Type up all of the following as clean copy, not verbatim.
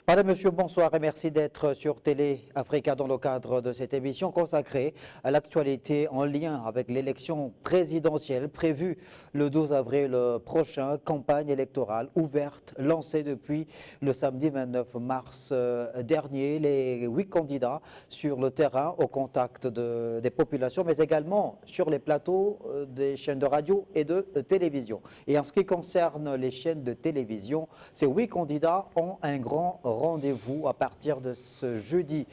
Madame, Monsieur, bonsoir et merci d'être sur Télé Africa dans le cadre de cette émission consacrée à l'actualité en lien avec l'élection présidentielle prévue le 12 avril prochain, campagne électorale ouverte, lancée depuis le samedi 29 mars dernier. Les 8 candidats sur le terrain au contact des populations, mais également sur les plateaux des chaînes de radio et de télévision. Et en ce qui concerne les chaînes de télévision, ces 8 candidats ont un grand rendez-vous à partir de ce jeudi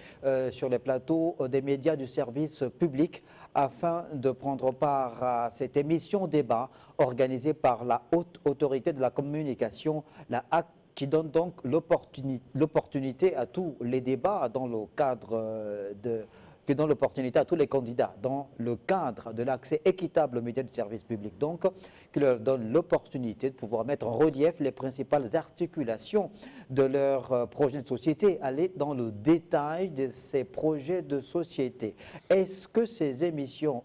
sur les plateaux des médias du service public afin de prendre part à cette émission débat organisée par la Haute Autorité de la Communication, la HAC, qui donne donc l'opportunité à tous les débats dans le cadre qui donne l'opportunité à tous les candidats dans le cadre de l'accès équitable aux médias du service public, donc qui leur donne l'opportunité de pouvoir mettre en relief les principales articulations de leur projet de société, aller dans le détail de ces projets de société. Est-ce que ces émissions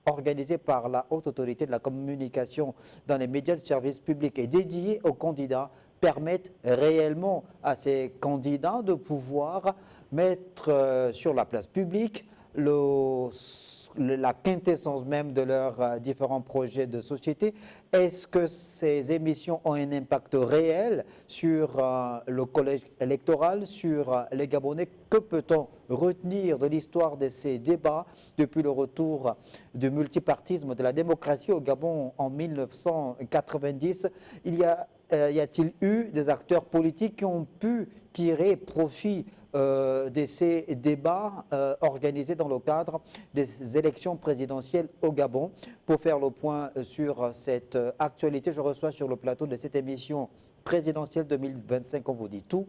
organisées par la Haute Autorité de la Communication dans les médias de service public et dédiées aux candidats permettent réellement à ces candidats de pouvoir mettre sur la place publique la quintessence même de leurs différents projets de société? Est-ce que ces émissions ont un impact réel sur le collège électoral, sur les Gabonais? Que peut-on retenir de l'histoire de ces débats depuis le retour du multipartisme, de la démocratie au Gabon en 1990? Y a-t-il eu des acteurs politiques qui ont pu tirer profit de ces débats organisés dans le cadre des élections présidentielles au Gabon? Pour faire le point sur cette actualité, je reçois sur le plateau de cette émission présidentielle 2025, on vous dit tout,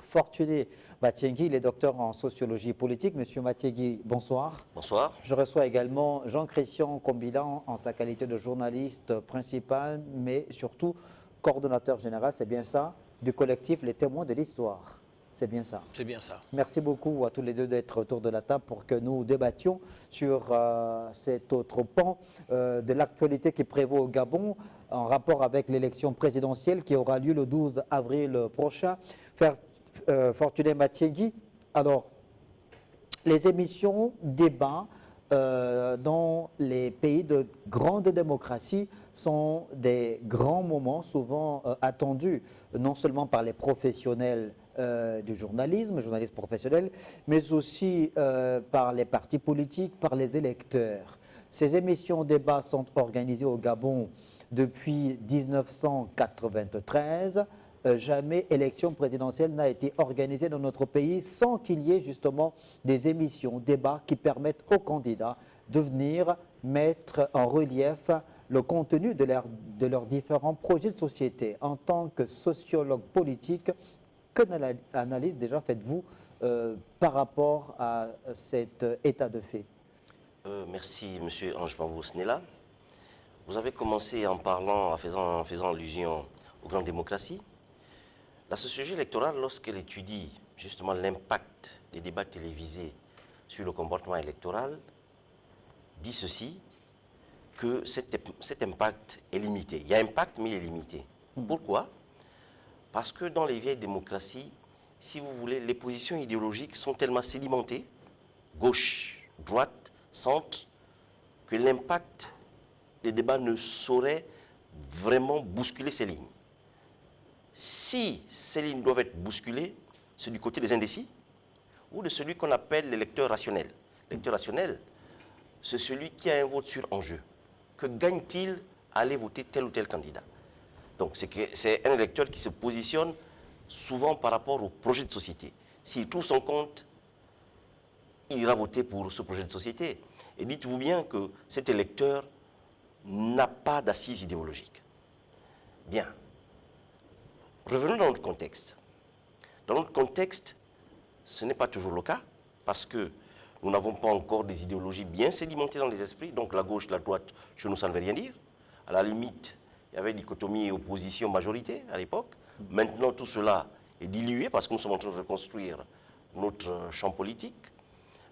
Fortuné Matiengui, il est docteur en sociologie politique. Monsieur Matiengui, bonsoir. Bonsoir. Je reçois également Jean-Christian Combilan en sa qualité de journaliste principal, mais surtout coordonnateur général, c'est bien ça, du collectif Les Témoins de l'Histoire. C'est bien ça. C'est bien ça. Merci beaucoup à tous les deux d'être autour de la table pour que nous débattions sur cet autre pan de l'actualité qui prévaut au Gabon en rapport avec l'élection présidentielle qui aura lieu le 12 avril prochain. Fortuné Matiengui, alors, les émissions, débats dans les pays de grande démocratie sont des grands moments souvent attendus, non seulement par les professionnels du journalisme, journalistes professionnels, mais aussi par les partis politiques, par les électeurs. Ces émissions débats sont organisées au Gabon depuis 1993. Jamais élection présidentielle n'a été organisée dans notre pays sans qu'il y ait justement des émissions, débats qui permettent aux candidats de venir mettre en relief le contenu de leurs différents projets de société. En tant que sociologue politique, quelle analyse déjà faites-vous par rapport à cet état de fait? Merci, M. Ange Bambou-Snella. Vous avez commencé en parlant, en faisant allusion aux grandes démocraties. La sociologie électorale, lorsqu'elle étudie justement l'impact des débats télévisés sur le comportement électoral, dit ceci, que cet impact est limité. Il y a impact, mais il est limité. Pourquoi? Parce que dans les vieilles démocraties, si vous voulez, les positions idéologiques sont tellement sédimentées, gauche, droite, centre, que l'impact des débats ne saurait vraiment bousculer ces lignes. Si ces lignes doivent être bousculées, c'est du côté des indécis ou de celui qu'on appelle l'électeur rationnel. L'électeur rationnel, c'est celui qui a un vote sur enjeu. Que gagne-t-il à aller voter tel ou tel candidat? Donc c'est un électeur qui se positionne souvent par rapport au projet de société. S'il trouve son compte, il ira voter pour ce projet de société. Et dites-vous bien que cet électeur n'a pas d'assise idéologique. Bien. Revenons dans notre contexte. Dans notre contexte, ce n'est pas toujours le cas, parce que nous n'avons pas encore des idéologies bien sédimentées dans les esprits, donc la gauche, la droite, chez nous, ça ne veut rien dire. À la limite, il y avait dichotomie opposition-majorité à l'époque. Maintenant, tout cela est dilué parce que nous sommes en train de reconstruire notre champ politique.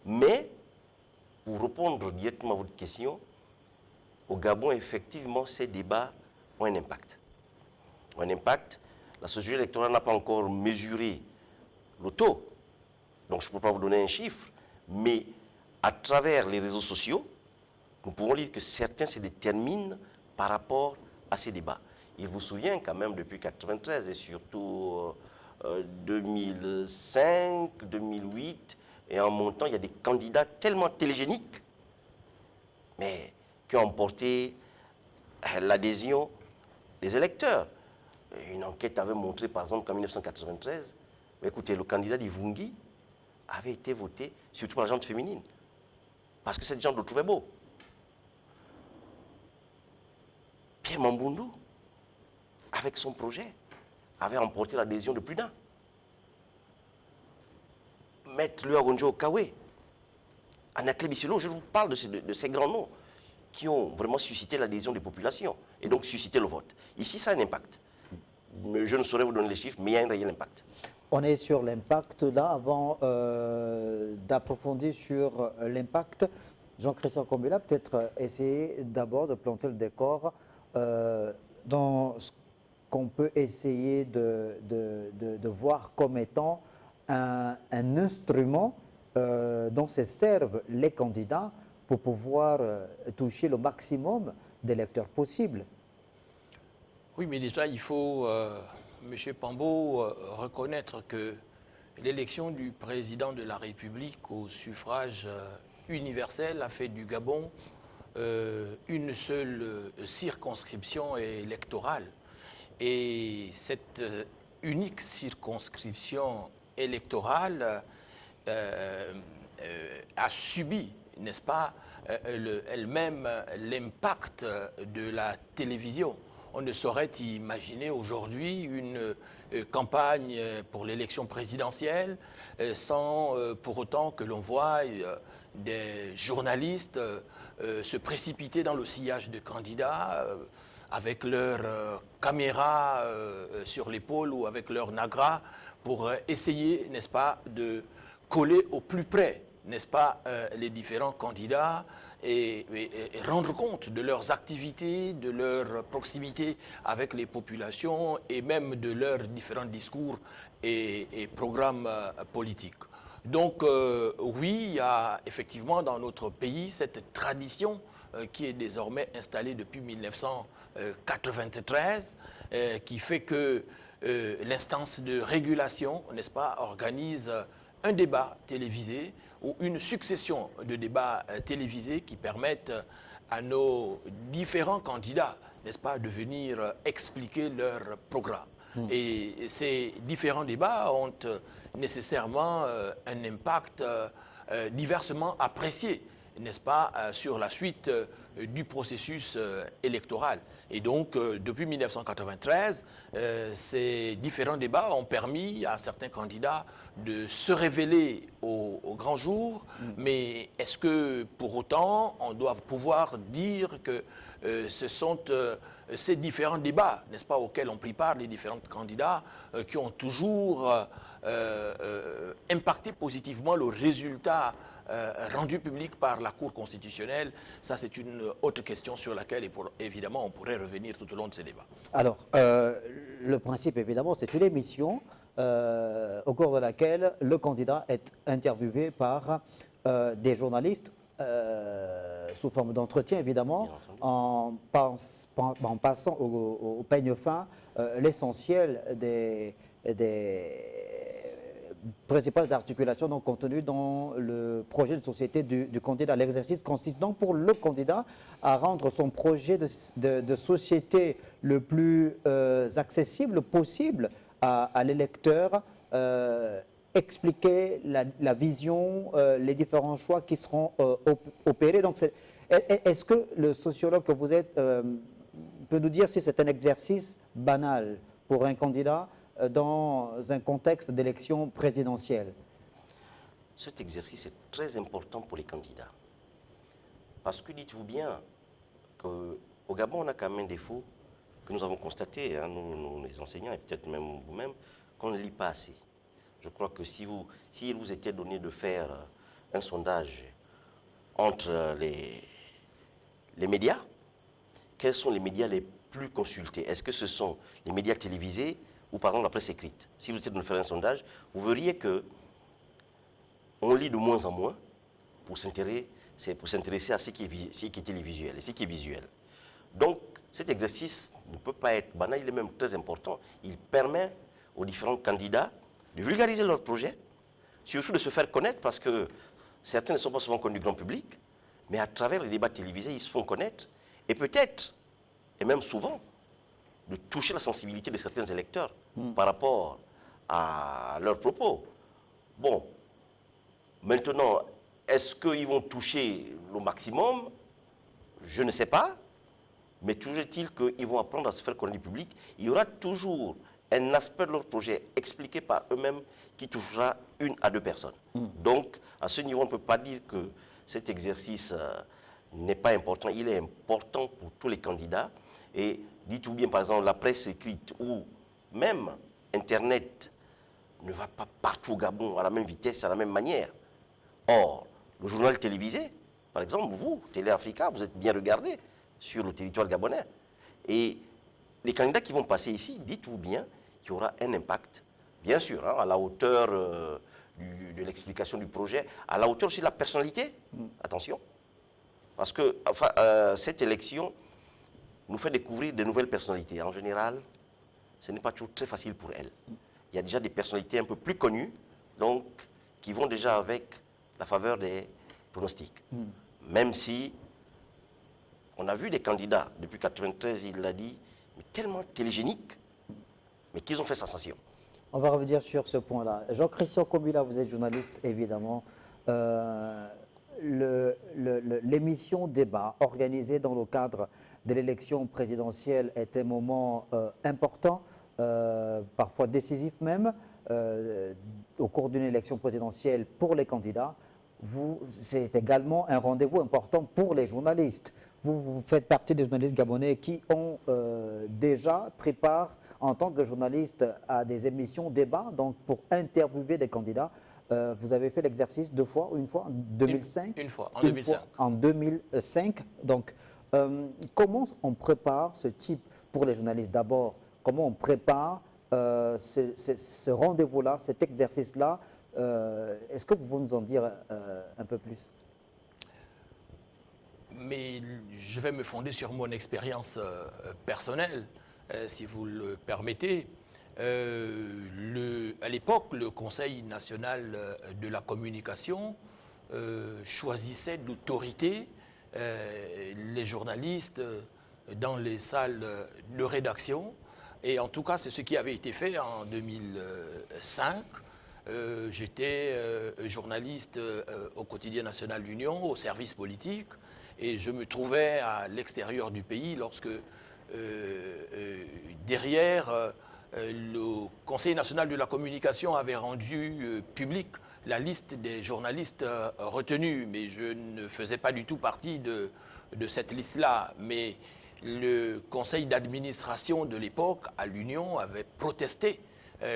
Mais, pour répondre directement à votre question, au Gabon, effectivement, ces débats ont un impact. La société électorale n'a pas encore mesuré le taux. Donc je ne peux pas vous donner un chiffre, mais à travers les réseaux sociaux, nous pouvons lire que certains se déterminent par rapport à ces débats. Il vous souvient quand même depuis 1993 et surtout 2005, 2008, et en montant, il y a des candidats tellement télégéniques, mais qui ont emporté l'adhésion des électeurs. Une enquête avait montré, par exemple, qu'en 1993, écoutez, le candidat d'Ivungi avait été voté surtout par la gente féminine, parce que cette gente le trouvait beau. Pierre Mambundu, avec son projet, avait emporté l'adhésion de plus d'un. Maître Luagonjo Okawe, Anakle Bisselo, je vous parle de ces grands noms qui ont vraiment suscité l'adhésion des populations et donc suscité le vote. Ici, ça a un impact. Je ne saurais vous donner les chiffres, mais il y a un réel impact. On est sur l'impact là. Avant d'approfondir sur l'impact, Jean-Christian Kombela, peut-être essayer d'abord de planter le décor dans ce qu'on peut essayer de voir comme étant un instrument dont se servent les candidats pour pouvoir toucher le maximum d'électeurs possibles. Oui, mais déjà, il faut, M. Pambo, reconnaître que l'élection du président de la République au suffrage universel a fait du Gabon une seule circonscription électorale. Et cette unique circonscription électorale a subi, n'est-ce pas, elle-même l'impact de la télévision. On ne saurait imaginer aujourd'hui une campagne pour l'élection présidentielle sans pour autant que l'on voie des journalistes se précipiter dans le sillage de candidats avec leur caméra sur l'épaule ou avec leur nagra pour essayer, n'est-ce pas, de coller au plus près, n'est-ce pas, les différents candidats et rendre compte de leurs activités, de leur proximité avec les populations et même de leurs différents discours et programmes politiques. Donc oui, il y a effectivement dans notre pays cette tradition qui est désormais installée depuis 1993, qui fait que l'instance de régulation, n'est-ce pas, organise un débat télévisé ou une succession de débats télévisés qui permettent à nos différents candidats, n'est-ce pas, de venir expliquer leur programme. Et ces différents débats ont nécessairement un impact diversement apprécié, n'est-ce pas, sur la suite du processus électoral. Et donc, depuis 1993, ces différents débats ont permis à certains candidats de se révéler au grand jour. Mais est-ce que, pour autant, on doit pouvoir dire que ce sont ces différents débats, n'est-ce pas, auxquels ont pris part les différents candidats, qui ont toujours impacté positivement le résultat rendu public par la Cour constitutionnelle? Ça, c'est une autre question sur laquelle, évidemment, on pourrait revenir tout au long de ces débats. Alors, le principe, évidemment, c'est une émission au cours de laquelle le candidat est interviewé par des journalistes sous forme d'entretien, évidemment, en passant au peigne fin l'essentiel des principales articulations donc contenues dans le projet de société du candidat. L'exercice consiste donc pour le candidat à rendre son projet de société le plus accessible possible à l'électeur, expliquer la vision, les différents choix qui seront opérés. Donc, est-ce que le sociologue que vous êtes peut nous dire si c'est un exercice banal pour un candidat dans un contexte d'élection présidentielle? Cet exercice est très important pour les candidats. Parce que dites-vous bien qu'au Gabon, on a quand même un défaut que nous avons constaté, hein, nous les enseignants et peut-être même vous-même, qu'on ne lit pas assez. Je crois que s'il vous était donné de faire un sondage entre les médias, quels sont les médias les plus consultés? Est-ce que ce sont les médias télévisés ou par exemple la presse écrite. Si vous étiez de faire un sondage, vous verriez que on lit de moins en moins pour s'intéresser à ce qui est télévisuel et ce qui est visuel. Donc, cet exercice ne peut pas être banal, il est même très important. Il permet aux différents candidats de vulgariser leur projet, surtout de se faire connaître parce que certains ne sont pas souvent connus du grand public, mais à travers les débats télévisés, ils se font connaître et peut-être, et même souvent, de toucher la sensibilité de certains électeurs par rapport à leurs propos. Bon, maintenant, est-ce qu'ils vont toucher le maximum? Je ne sais pas. Mais toujours est-il qu'ils vont apprendre à se faire connaître du public. Il y aura toujours un aspect de leur projet expliqué par eux-mêmes qui touchera 1 à 2 personnes. Donc, à ce niveau, on ne peut pas dire que cet exercice n'est pas important. Il est important pour tous les candidats. Et dites-vous bien, par exemple, la presse écrite ou même Internet ne va pas partout au Gabon à la même vitesse, à la même manière. Or, le journal télévisé, par exemple, vous, Télé Africa, vous êtes bien regardé sur le territoire gabonais. Et les candidats qui vont passer ici, dites-vous bien qu'il y aura un impact, bien sûr, hein, à la hauteur de l'explication du projet, à la hauteur aussi de la personnalité. Attention. Parce que enfin, cette élection nous fait découvrir de nouvelles personnalités. En général, ce n'est pas toujours très facile pour elles. Il y a déjà des personnalités un peu plus connues, donc, qui vont déjà avec la faveur des pronostics. Même si on a vu des candidats, depuis 1993, il l'a dit, mais tellement télégéniques, mais qu'ils ont fait sensation. On va revenir sur ce point-là. Jean-Christian Kobila, vous êtes journaliste, évidemment. L'émission Débat, organisée dans le cadre de l'élection présidentielle, est un moment important, parfois décisif même, au cours d'une élection présidentielle pour les candidats. C'est également un rendez-vous important pour les journalistes. Vous faites partie des journalistes gabonais qui ont déjà pris part en tant que journaliste à des émissions débat, donc pour interviewer des candidats. Vous avez fait l'exercice 2 fois, une fois en 2005. Une fois, en 2005. En 2005. Donc, comment on prépare ce type pour les journalistes? D'abord, comment on prépare ce rendez-vous-là, cet exercice-là? Est-ce que vous pouvez nous en dire un peu plus? Mais je vais me fonder sur mon expérience personnelle, si vous le permettez. À l'époque, le Conseil national de la communication choisissait d'autorité les journalistes dans les salles de rédaction. Et en tout cas, c'est ce qui avait été fait en 2005. J'étais journaliste au quotidien national L'Union, au service politique, et je me trouvais à l'extérieur du pays lorsque derrière le Conseil national de la communication avait rendu public la liste des journalistes retenus, mais je ne faisais pas du tout partie de cette liste-là. Mais le conseil d'administration de l'époque à l'Union avait protesté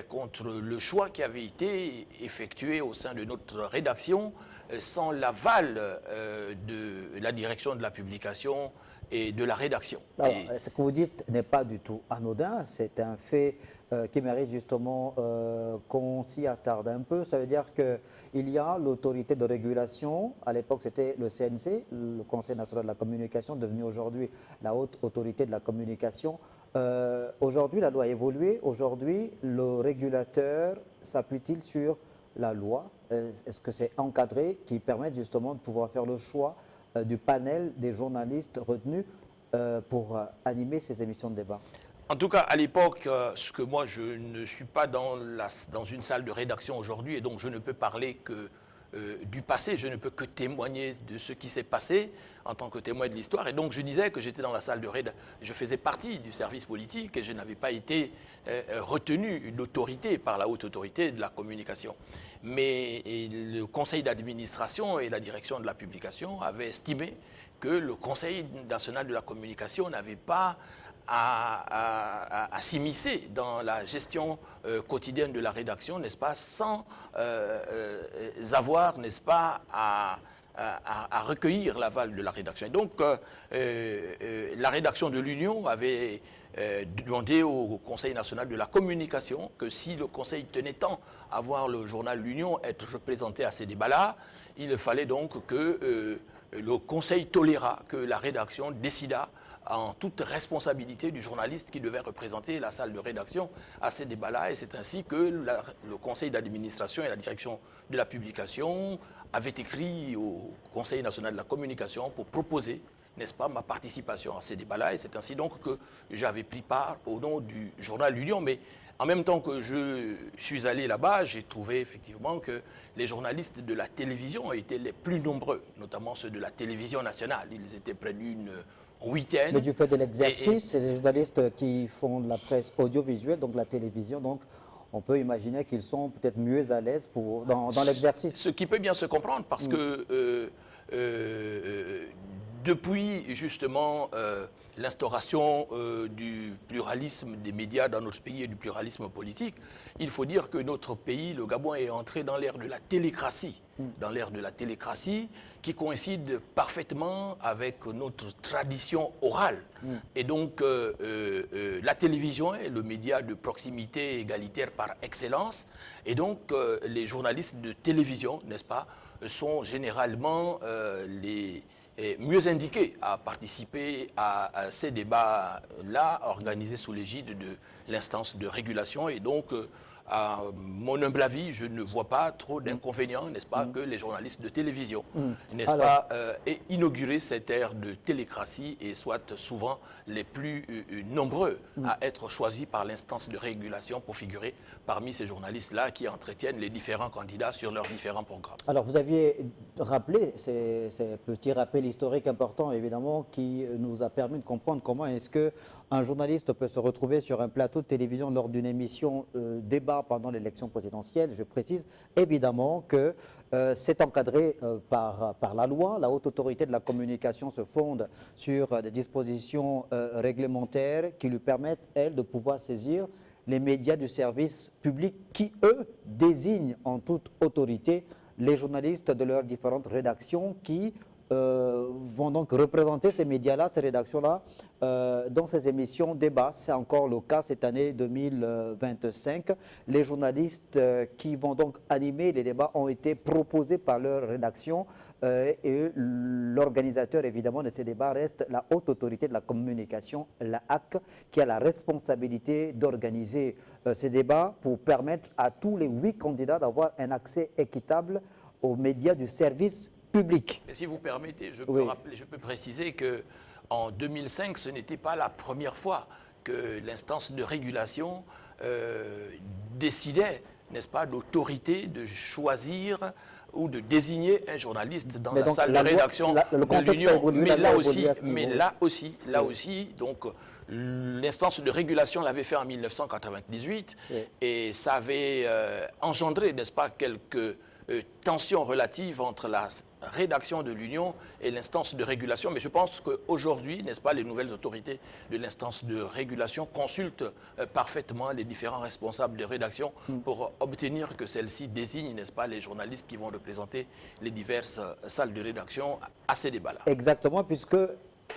contre le choix qui avait été effectué au sein de notre rédaction sans l'aval de la direction de la publication et de la rédaction. Alors, ce que vous dites n'est pas du tout anodin, c'est un fait qui mérite justement qu'on s'y attarde un peu. Ça veut dire qu'il y a l'autorité de régulation, à l'époque c'était le CNC, le Conseil national de la communication, devenu aujourd'hui la haute autorité de la communication. Aujourd'hui, la loi a évolué. Aujourd'hui, le régulateur s'appuie-t-il sur la loi? Est-ce que c'est encadré qui permet justement de pouvoir faire le choix du panel des journalistes retenus pour animer ces émissions de débat? En tout cas, à l'époque, ce que moi, je ne suis pas dans une salle de rédaction aujourd'hui, et donc je ne peux parler que du passé, je ne peux que témoigner de ce qui s'est passé en tant que témoin de l'histoire. Et donc je disais que j'étais dans la salle de rédaction, je faisais partie du service politique et je n'avais pas été retenu d'autorité par la haute autorité de la communication. Mais le conseil d'administration et la direction de la publication avaient estimé que le Conseil national de la communication n'avait pas à s'immiscer dans la gestion quotidienne de la rédaction, n'est-ce pas, sans avoir, n'est-ce pas, à recueillir l'aval de la rédaction. Et donc, la rédaction de l'Union avait demandé au Conseil national de la communication que si le Conseil tenait tant à voir le journal L'Union être représenté à ces débats-là, il fallait donc que le Conseil tolérât que la rédaction décidât en toute responsabilité du journaliste qui devait représenter la salle de rédaction à ces débats-là. Et c'est ainsi que le conseil d'administration et la direction de la publication avaient écrit au Conseil national de la communication pour proposer, n'est-ce pas, ma participation à ces débats-là. Et c'est ainsi donc que j'avais pris part au nom du journal L'Union. Mais en même temps que je suis allé là-bas, j'ai trouvé effectivement que les journalistes de la télévision étaient les plus nombreux, notamment ceux de la télévision nationale. Ils étaient près d'une huitaine. Mais du fait de l'exercice, c'est des journalistes qui font de la presse audiovisuelle, donc la télévision, donc on peut imaginer qu'ils sont peut-être mieux à l'aise dans l'exercice. Ce qui peut bien se comprendre parce que depuis justement l'instauration du pluralisme des médias dans notre pays et du pluralisme politique, il faut dire que notre pays, le Gabon, est entré dans l'ère de la télécratie. Dans l'ère de la télécratie qui coïncide parfaitement avec notre tradition orale. Et donc la télévision est le média de proximité égalitaire par excellence. Et donc les journalistes de télévision, n'est-ce pas, sont généralement les mieux indiqués à participer à ces débats-là organisés sous l'égide de l'instance de régulation. Et donc, à mon humble avis, je ne vois pas trop d'inconvénients, n'est-ce pas, que les journalistes de télévision, n'est-ce pas, aient inauguré cette ère de télécratie et soient souvent les plus nombreux à être choisis par l'instance de régulation pour figurer parmi ces journalistes-là qui entretiennent les différents candidats sur leurs différents programmes. Alors, vous aviez rappelé ces petits rappels historiques importants, évidemment, qui nous a permis de comprendre comment est-ce qu'un journaliste peut se retrouver sur un plateau de télévision lors d'une émission débat pendant l'élection présidentielle. Je précise évidemment que c'est encadré par la loi. La haute autorité de la communication se fonde sur des dispositions réglementaires qui lui permettent, elle, de pouvoir saisir les médias du service public qui, eux, désignent en toute autorité les journalistes de leurs différentes rédactions qui vont donc représenter ces médias-là, ces rédactions-là, dans ces émissions débat. C'est encore le cas cette année 2025. Les journalistes qui vont donc animer les débats ont été proposés par leur rédaction et l'organisateur évidemment de ces débats reste la haute autorité de la communication, la HAC, qui a la responsabilité d'organiser ces débats pour permettre à tous les 8 candidats d'avoir un accès équitable aux médias du service public. Et si vous permettez, je peux préciser qu'en 2005, ce n'était pas la première fois que l'instance de régulation décidait, n'est-ce pas, d'autorité de choisir ou de désigner un journaliste dans la salle de rédaction de l'Union. Mais là aussi, donc, l'instance de régulation l'avait fait en 1998 et ça avait engendré, n'est-ce pas, quelques tensions relatives entre la rédaction de l'Union et l'instance de régulation. Mais je pense qu'aujourd'hui, n'est-ce pas, les nouvelles autorités de l'instance de régulation consultent parfaitement les différents responsables de rédaction pour obtenir que celle-ci désigne, n'est-ce pas, les journalistes qui vont représenter les diverses salles de rédaction à ces débats-là. Exactement, puisque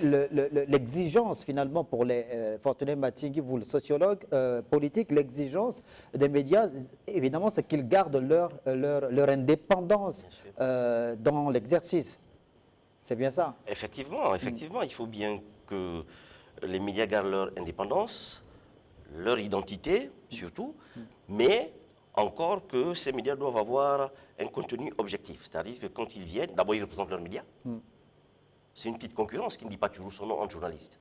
l'exigence finalement pour les Fortuné Matingui, vous le sociologue politique, l'exigence des médias, évidemment, c'est qu'ils gardent leur indépendance dans l'exercice. C'est bien ça? Effectivement, il faut bien que les médias gardent leur indépendance, leur identité surtout, mais encore que ces médias doivent avoir un contenu objectif. C'est-à-dire que quand ils viennent, d'abord ils représentent leurs médias. C'est une petite concurrence qui ne dit pas toujours son nom en journaliste.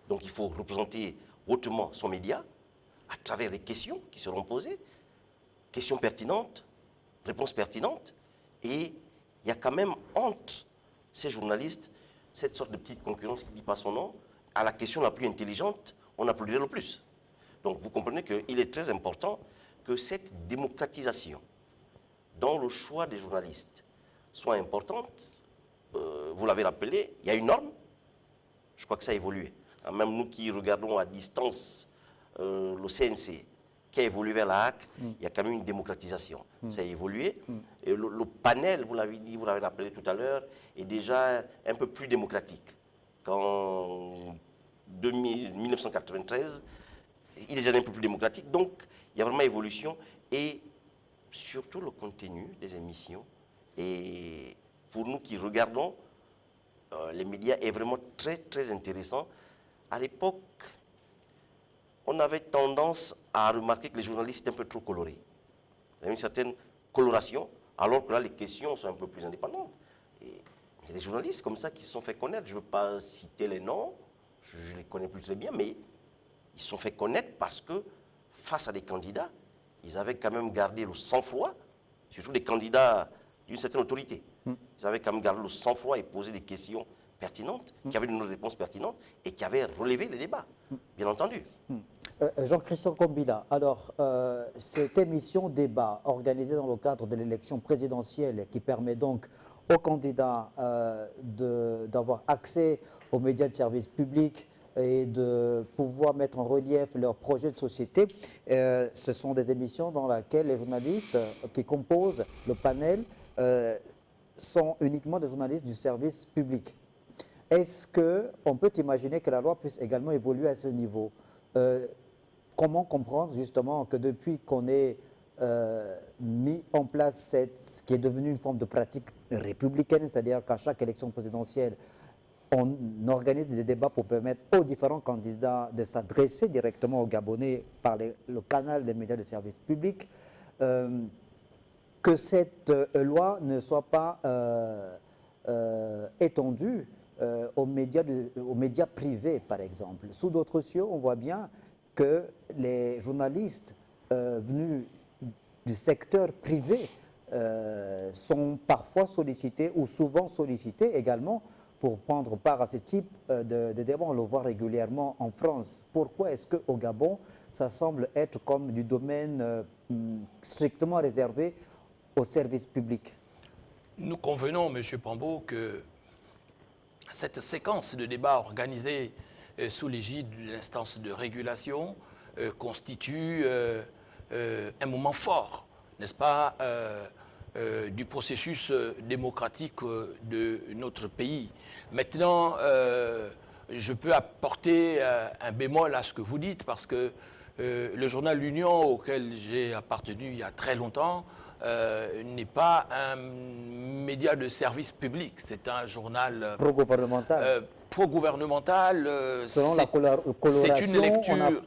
Donc il faut représenter hautement son média à travers les questions qui seront posées, questions pertinentes, réponses pertinentes. Et il y a quand même entre ces journalistes cette sorte de petite concurrence qui ne dit pas son nom. À la question la plus intelligente, on applaudirait le plus. Donc vous comprenez qu'il est très important que cette démocratisation dans le choix des journalistes soit importante. Vous l'avez rappelé, il y a une norme, je crois que ça a évolué. Même nous qui regardons à distance le CNC, qui a évolué vers la HAC, il y a quand même une démocratisation. Ça a évolué. Et le panel, vous l'avez dit, vous l'avez rappelé tout à l'heure, est déjà un peu plus démocratique. Quand 1993, il est déjà un peu plus démocratique. Donc, il y a vraiment évolution et surtout le contenu des émissions. Et pour nous qui regardons, les médias est vraiment très, très intéressant. À l'époque, on avait tendance à remarquer que les journalistes étaient un peu trop colorés. Il y a une certaine coloration, alors que là, les questions sont un peu plus indépendantes. Et il y a des journalistes comme ça qui se sont fait connaître. Je ne veux pas citer les noms, je ne les connais plus très bien, mais ils se sont fait connaître parce que face à des candidats, ils avaient quand même gardé le sang-froid, surtout des candidats d'une certaine autorité. Ils avaient quand même gardé le sang-froid et posé des questions pertinentes, qui avaient une réponse pertinente et qui avaient relevé les débats, bien entendu. Jean-Christian Combina, alors cette émission débat organisée dans le cadre de l'élection présidentielle qui permet donc aux candidats d'avoir accès aux médias de service public et de pouvoir mettre en relief leurs projets de société, ce sont des émissions dans lesquelles les journalistes qui composent le panel sont uniquement des journalistes du service public. Est-ce qu'on peut imaginer que la loi puisse également évoluer à ce niveau? Comment comprendre justement que depuis qu'on ait mis en place ce qui est devenu une forme de pratique républicaine, c'est-à-dire qu'à chaque élection présidentielle, on organise des débats pour permettre aux différents candidats de s'adresser directement aux Gabonais par le canal des médias de service public, que cette loi ne soit pas étendue aux médias privés, par exemple. Sous d'autres cieux, on voit bien que les journalistes venus du secteur privé sont parfois sollicités ou souvent sollicités également pour prendre part à ce type de débat. On le voit régulièrement en France. Pourquoi est-ce qu'au Gabon, ça semble être comme du domaine strictement réservé au service public? Nous convenons, M. Pambo, que cette séquence de débats organisée sous l'égide de l'instance de régulation constitue un moment fort, n'est-ce pas, du processus démocratique de notre pays. Maintenant, je peux apporter un bémol à ce que vous dites, parce que le journal L'Union, auquel j'ai appartenu il y a très longtemps, n'est pas un média de service public, c'est un journal pro-gouvernemental. Pro-gouvernemental. Selon la coloration,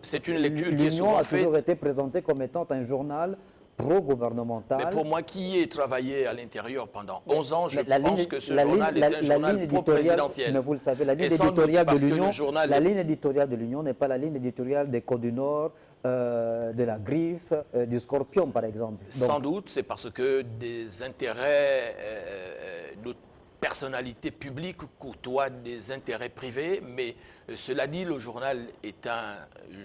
c'est une lecture qui est l'Union souvent a toujours faite. été présentée comme étant un journal pro-gouvernemental. Mais pour moi qui ai travaillé à l'intérieur pendant 11 ans, je Mais pense que ce journal est un journal pro-présidentiel. Mais vous le savez, la ligne Et sans doute éditoriale de parce que l'Union, le journal la est- ligne éditoriale de l'Union n'est pas la ligne éditoriale des Côtes du Nord, de la Griffe, du Scorpion, par exemple. Donc, Sans doute, c'est parce que des intérêts de personnalités publiques côtoient des intérêts privés, mais cela dit, le journal est un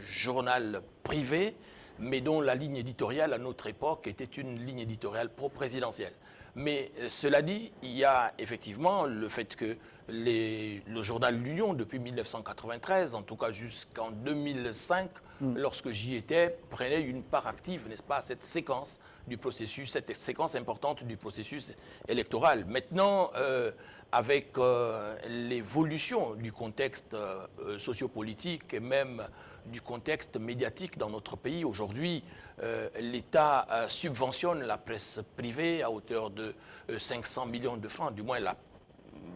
journal privé, mais dont la ligne éditoriale à notre époque était une ligne éditoriale pro-présidentielle. Mais cela dit, il y a effectivement le fait que le journal L'Union, depuis 1993, en tout cas jusqu'en 2005, lorsque j'y étais, prenait une part active, n'est-ce pas, à cette séquence du processus, cette séquence importante du processus électoral. Maintenant, avec l'évolution du contexte sociopolitique et même du contexte médiatique dans notre pays, aujourd'hui, l'État subventionne la presse privée à hauteur de 500 millions de francs, du moins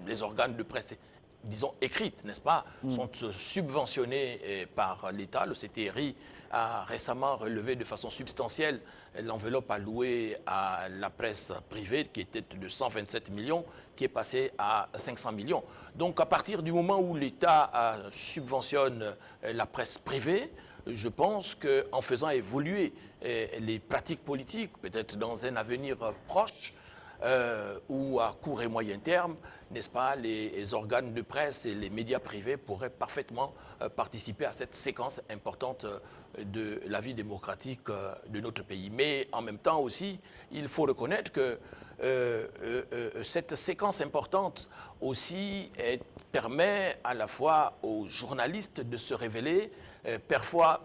les organes de presse, disons, écrites, n'est-ce pas, sont subventionnés par l'État. Le CTRI a récemment relevé de façon substantielle l'enveloppe allouée à la presse privée, qui était de 127 millions, qui est passée à 500 millions. Donc, à partir du moment où l'État subventionne la presse privée, je pense qu'en faisant évoluer les pratiques politiques, peut-être dans un avenir proche, ou à court et moyen terme, n'est-ce pas, les organes de presse et les médias privés pourraient parfaitement participer à cette séquence importante de la vie démocratique de notre pays. Mais en même temps aussi, il faut reconnaître que cette séquence importante aussi permet à la fois aux journalistes de se révéler,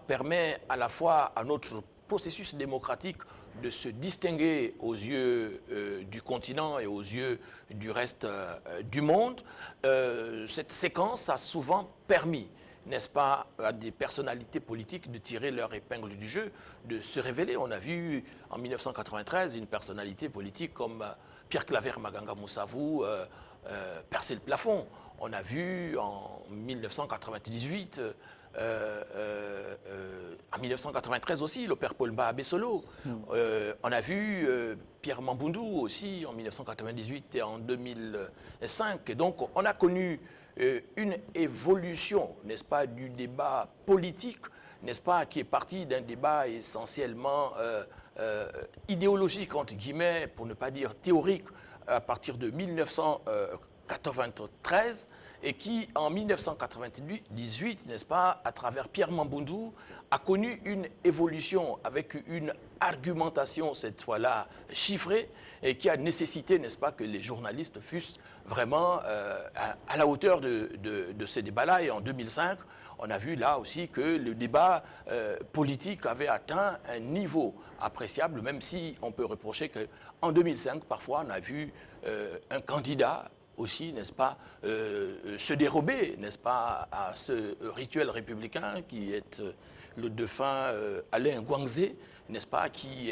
permet à la fois à notre processus démocratique de se distinguer aux yeux du continent et aux yeux du reste du monde. Cette séquence a souvent permis n'est-ce pas, à des personnalités politiques de tirer leur épingle du jeu, de se révéler. On a vu en 1993 une personnalité politique comme Pierre Claver Maganga Moussavou percer le plafond. On a vu en 1998, en 1993 aussi, le père Paul Mba Abessolo. On a vu Pierre Mamboundou aussi en 1998 et en 2005. Et donc, on a connu une évolution, n'est-ce pas, du débat politique, n'est-ce pas, qui est parti d'un débat essentiellement idéologique, entre guillemets, pour ne pas dire théorique, à partir de 1993, et qui, en 1998, n'est-ce pas, à travers Pierre Mamboundou, a connu une évolution avec une argumentation, cette fois-là, chiffrée, et qui a nécessité, n'est-ce pas, que les journalistes fussent vraiment à la hauteur de ces débats-là. Et en 2005, on a vu là aussi que le débat politique avait atteint un niveau appréciable, même si on peut reprocher qu'en 2005, parfois, on a vu un candidat aussi, n'est-ce pas, se dérober, n'est-ce pas, à ce rituel républicain qui est le défunt Alain Guangzé, n'est-ce pas, qui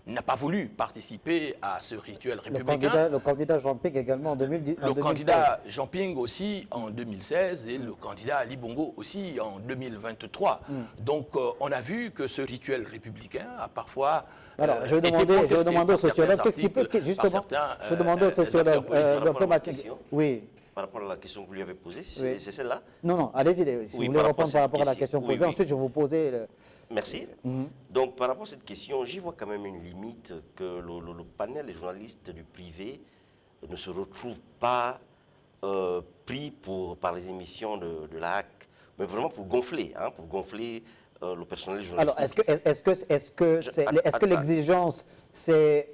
n'a pas voulu participer à ce rituel républicain. Le candidat Jean Ping également en 2010. Le candidat Jean Ping aussi en 2016 et le candidat Ali Bongo aussi en 2023. Donc on a vu que ce rituel républicain a parfois alors, je vais demander au sociologue, qu'est-ce qui peut, justement, je vais demander au sociologue, Dr Mathieu. Oui. Par rapport à la question que vous lui avez posée, c'est celle-là? Non, allez-y, si vous voulez répondre par rapport à la question posée, ensuite je vais vous poser... Merci. Donc, par rapport à cette question, j'y vois quand même une limite que le panel des journalistes du privé ne se retrouve pas pris par les émissions de la HAC, mais vraiment pour gonfler le personnel journalistique. Alors, est-ce que l'exigence, c'est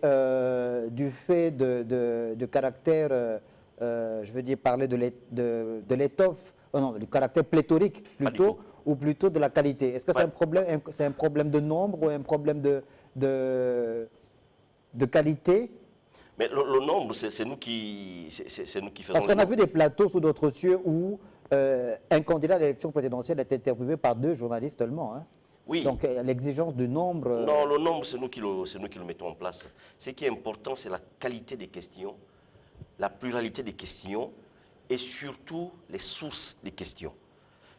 du fait de caractère, je veux dire, parler de l'étoffe, non, du caractère pléthorique plutôt, ou plutôt de la qualité? Est-ce que c'est un problème de nombre ou un problème de qualité? Mais le nombre, c'est nous qui faisons. Parce qu'on a vu des plateaux sous d'autres cieux où un candidat à l'élection présidentielle est interviewé par 2 journalistes seulement. Hein. Oui. Donc l'exigence du nombre... Non, le nombre, c'est nous qui le mettons en place. Ce qui est important, c'est la qualité des questions, la pluralité des questions et surtout les sources des questions.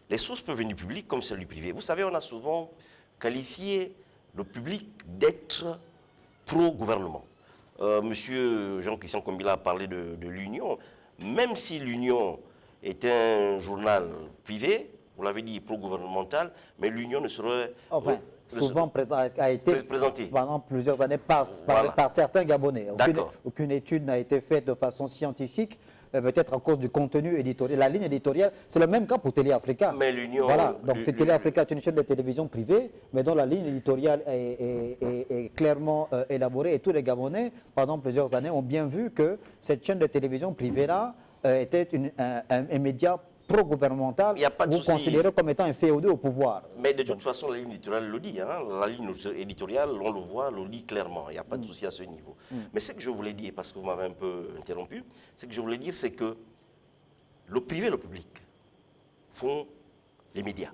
Les sources peuvent venir du public comme celles du privé. Vous savez, on a souvent qualifié le public d'être pro-gouvernement. Monsieur Jean-Christian Kombila a parlé de l'Union. Même si l'Union est un journal privé, vous l'avez dit, pro-gouvernemental, mais l'Union ne serait... Enfin, souvent a été présenté pendant plusieurs années par certains Gabonais. Aucune étude n'a été faite de façon scientifique, peut-être à cause du contenu éditorial. La ligne éditoriale, c'est le même cas pour Télé Africa. Mais l'Union... Voilà, donc Télé Africa est une chaîne de télévision privée, mais dont la ligne éditoriale est clairement élaborée. Et tous les Gabonais, pendant plusieurs années, ont bien vu que cette chaîne de télévision privée-là était un média pro-gouvernemental, vous considérez comme étant un féodé au pouvoir. Mais de toute façon, la ligne éditoriale le dit. Hein. La ligne éditoriale, on le voit, le dit clairement. Il n'y a pas de souci à ce niveau. Mais ce que je voulais dire, parce que vous m'avez un peu interrompu, ce que je voulais dire, c'est que le privé et le public font les médias.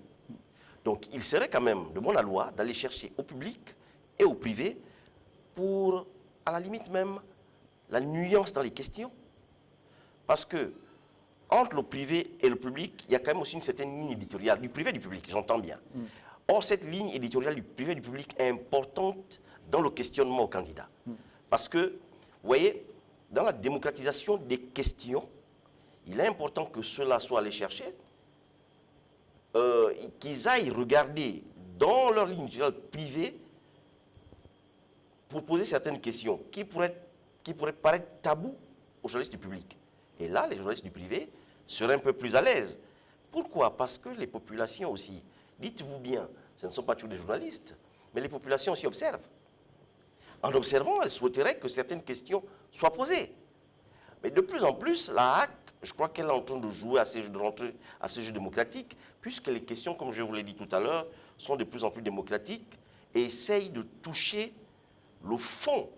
Donc, il serait quand même de bonne loi d'aller chercher au public et au privé pour, à la limite même, la nuance dans les questions. Parce que entre le privé et le public, il y a quand même aussi une certaine ligne éditoriale, du privé et du public, j'entends bien. Or, cette ligne éditoriale du privé et du public est importante dans le questionnement au candidat. Parce que, vous voyez, dans la démocratisation des questions, il est important que ceux-là soient allés chercher, qu'ils aillent regarder dans leur ligne éditoriale privée pour poser certaines questions qui pourraient paraître tabous aux journalistes du public. Et là, les journalistes du privé seraient un peu plus à l'aise. Pourquoi? Parce que les populations aussi, dites-vous bien, ce ne sont pas tous des journalistes, mais les populations aussi observent. En observant, elles souhaiteraient que certaines questions soient posées. Mais de plus en plus, la HAC, je crois qu'elle est en train de jouer à ces jeux démocratiques, puisque les questions, comme je vous l'ai dit tout à l'heure, sont de plus en plus démocratiques et essayent de toucher le fond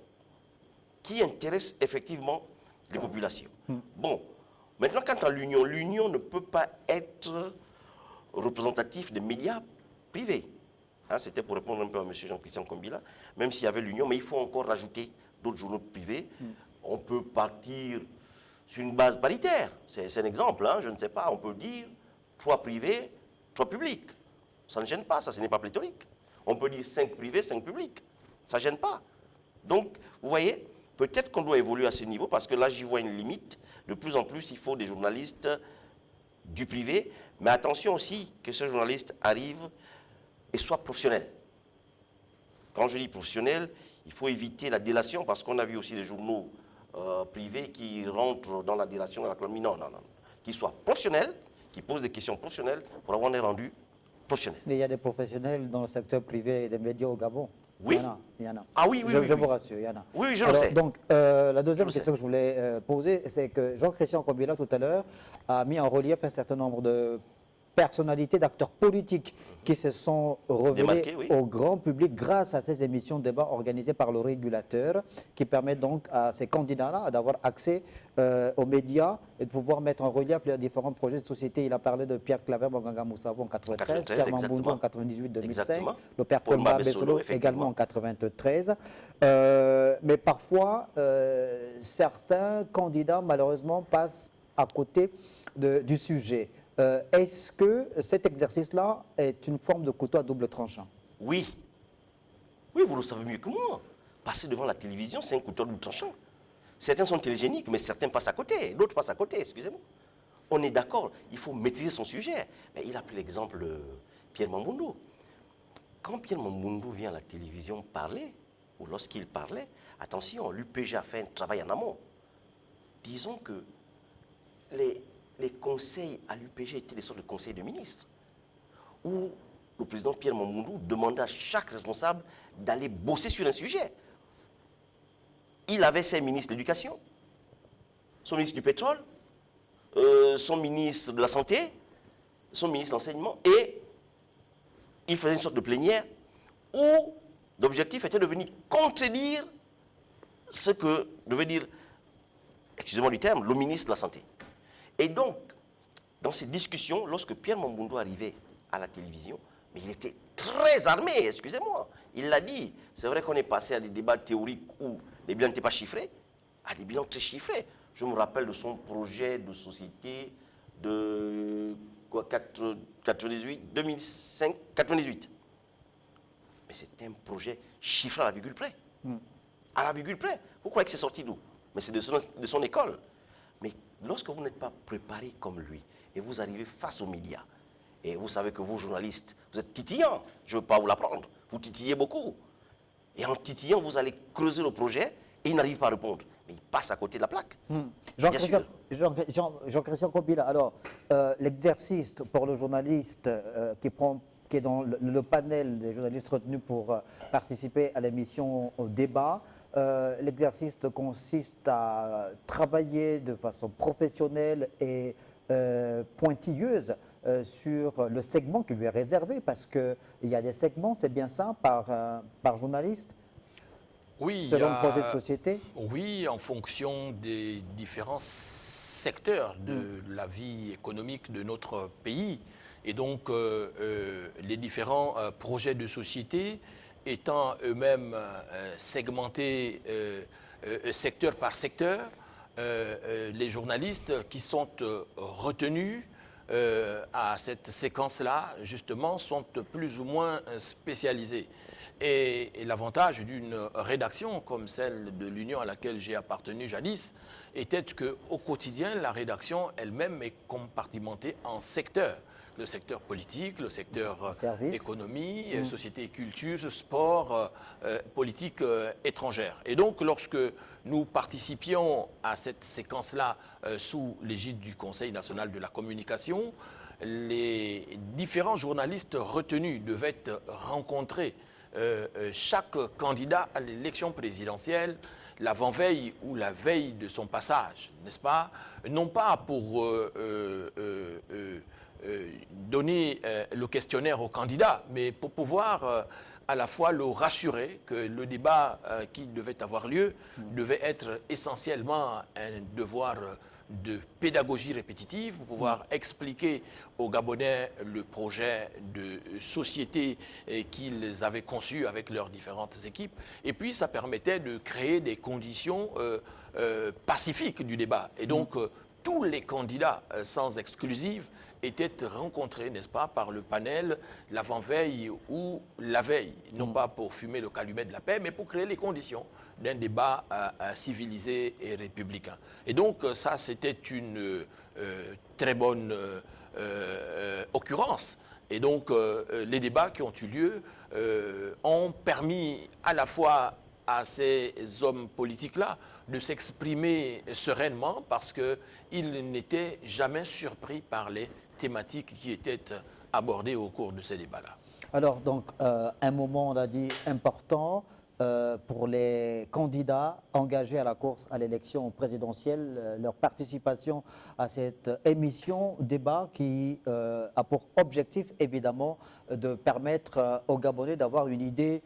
qui intéresse effectivement les populations. Bon, maintenant, quant à l'Union, l'Union ne peut pas être représentatif des médias privés. Hein, c'était pour répondre un peu à M. Jean-Christian Kombila, même s'il y avait l'union, mais il faut encore rajouter d'autres journaux privés. On peut partir sur une base paritaire. C'est un exemple, hein, je ne sais pas. On peut dire 3 privés, 3 publics. Ça ne gêne pas, ça, ce n'est pas pléthorique. On peut dire 5 privés, 5 publics. Ça ne gêne pas. Donc, vous voyez, peut-être qu'on doit évoluer à ce niveau, parce que là, j'y vois une limite. De plus en plus, il faut des journalistes du privé. Mais attention aussi que ce journaliste arrive et soit professionnel. Quand je dis professionnel, il faut éviter la délation, parce qu'on a vu aussi des journaux privés qui rentrent dans la délation, dans la calomnie. Non, non, non. Qu'ils soient professionnels, qui posent des questions professionnelles pour avoir des rendus professionnels. Mais il y a des professionnels dans le secteur privé et des médias au Gabon. Oui. Il y en a. Ah oui, oui, Je oui, vous rassure, il y en a. Oui, je Alors, le sais. Donc, la deuxième Je le question que je voulais poser, c'est que Jean-Christian Kombila, tout à l'heure, a mis en relief un certain nombre de personnalités, d'acteurs politiques qui se sont révélés Démarqués, oui. au grand public grâce à ces émissions de débat organisées par le régulateur, qui permettent donc à ces candidats-là d'avoir accès aux médias et de pouvoir mettre en relief les différents projets de société. Il a parlé de Pierre Claver Bonganga Moussavo en 93, Pierre Mambundu en 98-2005, Exactement. le père Paul Kolma Mabesolo, Bessolo effectivement. également en 93. Mais parfois, certains candidats, malheureusement, passent à côté du sujet. Est-ce que cet exercice-là est une forme de couteau à double tranchant? Oui. Oui, vous le savez mieux que moi. Passer devant la télévision, c'est un couteau à double tranchant. Certains sont télégéniques, mais certains passent à côté. D'autres passent à côté, excusez-moi. On est d'accord, il faut maîtriser son sujet. Mais il a pris l'exemple de Pierre Mambundu. Quand Pierre Mambundu vient à la télévision parler, ou lorsqu'il parlait, attention, l'UPG a fait un travail en amont. Disons que les conseils à l'UPG étaient des sortes de conseils de ministres, où le président Pierre Mambundu demandait à chaque responsable d'aller bosser sur un sujet. Il avait ses ministres de l'éducation, son ministre du pétrole, son ministre de la santé, son ministre de l'enseignement, et il faisait une sorte de plénière où l'objectif était de venir contredire ce que devait dire, excusez-moi du terme, le ministre de la Santé. Et donc, dans ces discussions, lorsque Pierre Mambundu arrivait à la télévision, mais il était très armé, excusez-moi. Il l'a dit. C'est vrai qu'on est passé à des débats théoriques où les bilans n'étaient pas chiffrés, à des bilans très chiffrés. Je me rappelle de son projet de société de 98, 2005, 98. Mais c'était un projet chiffré à la virgule près. À la virgule près. Vous croyez que c'est sorti d'où? Mais c'est de son école. Mais lorsque vous n'êtes pas préparé comme lui, et vous arrivez face aux médias, et vous savez que vous, journalistes, vous êtes titillants, je ne veux pas vous l'apprendre, vous titillez beaucoup. Et en titillant, vous allez creuser le projet, et il n'arrive pas à répondre. Mais il passe à côté de la plaque. Jean-Christian Kombila, alors, l'exercice pour le journaliste qui est dans le panel des journalistes retenus pour participer à l'émission au débat, l'exercice consiste à travailler de façon professionnelle et pointilleuse sur le segment qui lui est réservé, parce qu'il y a des segments, c'est bien ça, par journaliste, Oui, selon le projet de société? Oui, en fonction des différents secteurs de la vie économique de notre pays. Et donc, les différents projets de société étant eux-mêmes segmentés secteur par secteur, les journalistes qui sont retenus à cette séquence-là, justement, sont plus ou moins spécialisés. Et l'avantage d'une rédaction comme celle de l'Union à laquelle j'ai appartenu jadis était qu'au quotidien, la rédaction elle-même est compartimentée en secteurs. Le secteur politique, le secteur économie, société et culture, sport, politique étrangère. Et donc, lorsque nous participions à cette séquence-là sous l'égide du Conseil national de la communication, les différents journalistes retenus devaient rencontrer chaque candidat à l'élection présidentielle l'avant-veille ou la veille de son passage, n'est-ce pas? Non pas pour donner le questionnaire au candidat, mais pour pouvoir à la fois le rassurer que le débat qui devait avoir lieu devait être essentiellement un devoir de pédagogie répétitive pour pouvoir expliquer aux Gabonais le projet de société qu'ils avaient conçu avec leurs différentes équipes. Et puis, ça permettait de créer des conditions pacifiques du débat. Et donc, tous les candidats, sans exclusive, étaient rencontrés, n'est-ce pas, par le panel l'avant-veille ou la veille, non pas pour fumer le calumet de la paix, mais pour créer les conditions d'un débat civilisé et républicain. Et donc, ça, c'était une très bonne occurrence. Et donc, les débats qui ont eu lieu ont permis à la fois à ces hommes politiques-là de s'exprimer sereinement parce qu'ils n'étaient jamais surpris par les thématiques qui étaient abordées au cours de ces débats-là. Alors, donc, un moment, on a dit, important pour les candidats engagés à la course à l'élection présidentielle, leur participation à cette émission débat qui a pour objectif, évidemment, de permettre aux Gabonais d'avoir une idée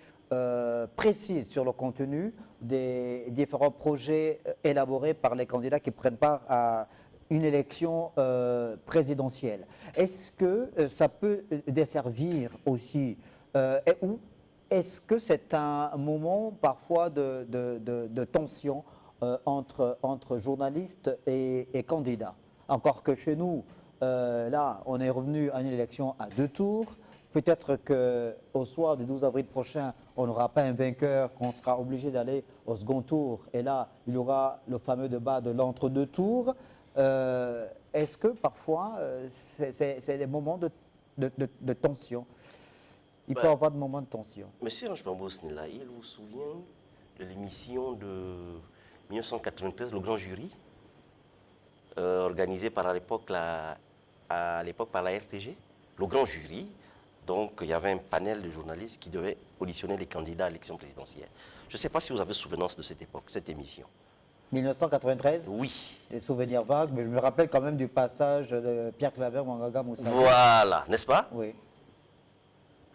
précise sur le contenu des différents projets élaborés par les candidats qui prennent part à une élection présidentielle. Est-ce que ça peut desservir aussi ou est-ce que c'est un moment parfois de tension entre journalistes et candidats? Encore que chez nous, là, on est revenu à une élection à 2 tours. Peut-être qu'au soir du 12 avril prochain, on n'aura pas un vainqueur, qu'on sera obligé d'aller au second tour. Et là, il y aura le fameux débat de l'entre-deux tours. Est-ce que parfois, c'est des moments de tension? Il peut y avoir des moments de tension. Monsieur Ange Bambos-Snela, il vous souvient de l'émission de 1993, Le Grand Jury, organisée à l'époque par la RTG? Le Grand Jury. Donc, il y avait un panel de journalistes qui devaient auditionner les candidats à l'élection présidentielle. Je ne sais pas si vous avez souvenance de cette époque, cette émission. 1993? Oui. Des souvenirs vagues, mais je me rappelle quand même du passage de Pierre Claver, Mangaga Moussa. Voilà, n'est-ce pas? Oui.